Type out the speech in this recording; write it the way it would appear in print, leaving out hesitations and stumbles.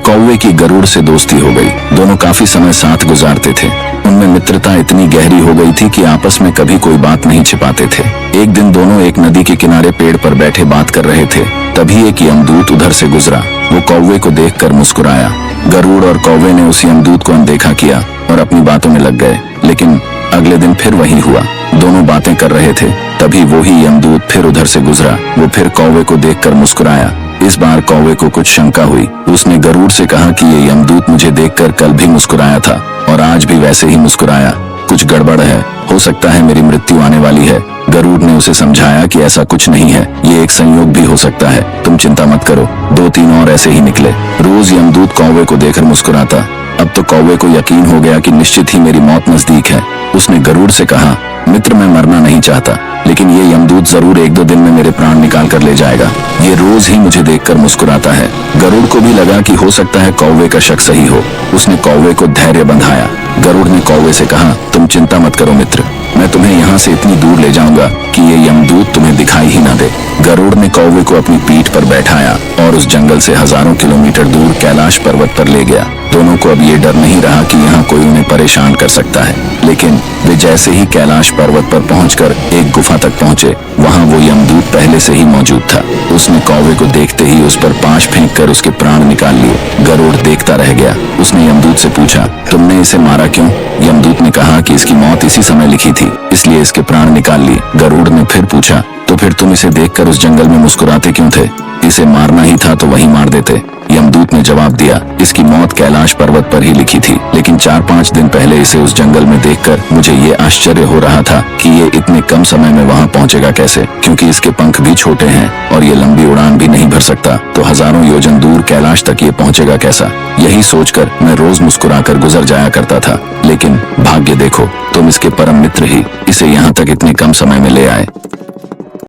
कौवे की गरुड़ से दोस्ती हो गई। दोनों काफी समय साथ गुजारते थे। उनमें मित्रता इतनी गहरी हो गई थी कि आपस में कभी कोई बात नहीं छिपाते थे। एक दिन दोनों एक नदी के किनारे पेड़ पर बैठे बात कर रहे थे। तभी एक यमदूत उधर से गुजरा। वो कौवे को देखकर मुस्कुराया। गरुड़ और कौवे ने उस यमदूत को अनदेखा किया और अपनी बातों में लग गए। लेकिन अगले दिन फिर वही हुआ। दोनों बातें कर रहे थे, तभी वही यमदूत फिर उधर से गुजरा। वो फिर कौवे को देखकर मुस्कुराया। इस बार कौवे को कुछ शंका हुई। उसने गरुड़ से कहा कि ये यमदूत मुझे देखकर कल भी मुस्कुराया था और आज भी वैसे ही मुस्कुराया। कुछ गड़बड़ है, हो सकता है मेरी मृत्यु आने वाली है। गरुड़ ने उसे समझाया कि ऐसा कुछ नहीं है, ये एक संयोग भी हो सकता है, तुम चिंता मत करो। 2-3 और ऐसे ही निकले। रोज यमदूत कौवे को देखकर मुस्कुराता। अब तो कौवे को यकीन हो गया कि निश्चित ही मेरी मौत नजदीक है। उसने गरुड़ से कहा, मित्र मैं मरना नहीं चाहता, लेकिन ये यमदूत जरूर 1-2 दिन में मेरे प्राण निकाल कर ले जाएगा। ये रोज ही मुझे देखकर मुस्कुराता है। गरुड़ को भी लगा कि हो सकता है कौवे का शक सही हो। उसने कौवे को धैर्य बंधाया। गरुड़ ने कौवे से कहा, तुम चिंता मत करो मित्र, मैं तुम्हें यहाँ से इतनी दूर ले जाऊंगा कि ये यमदूत तुम्हें दिखाई ही ना दे। गरुड़ ने कौवे को अपनी पीठ पर बैठाया और उस जंगल से हजारों किलोमीटर दूर कैलाश पर्वत पर ले गया। दोनों को अब ये डर नहीं रहा कि यहाँ कोई उन्हें परेशान कर सकता है। लेकिन वे जैसे ही कैलाश पर्वत पर पहुंचकर एक गुफा तक पहुंचे, वहाँ वो यमदूत पहले से ही मौजूद था। उसने कौवे को देखते ही उस पर पाश फेंक कर उसके प्राण निकाल लिए। गरुड़ देखता रह गया। उसने यमदूत से पूछा, तुमने इसे मारा क्यों? यमदूत ने कहा कि इसकी मौत इसी समय लिखी थी, इसलिए इसके प्राण निकाल लिए। गरुड़ ने फिर पूछा, तो फिर तुम इसे देखकर उस जंगल में मुस्कुराते क्यों थे? इसे मारना ही था तो वहीं मार देते। यमदूत ने जवाब दिया, इसकी मौत कैलाश पर्वत पर ही लिखी थी, लेकिन 4-5 दिन पहले इसे उस जंगल में देखकर मुझे ये आश्चर्य हो रहा था कि ये इतने कम समय में वहाँ पहुँचेगा कैसे, क्योंकि इसके पंख भी छोटे हैं और ये लंबी उड़ान भी नहीं भर सकता, तो हजारों योजन दूर कैलाश तक ये पहुँचेगा कैसा? यही सोचकर मैं रोज मुस्कुराकर गुजर जाया करता था। लेकिन भाग्य देखो, तुम इसके परम मित्र ही इसे यहाँ तक इतने कम समय में ले आए।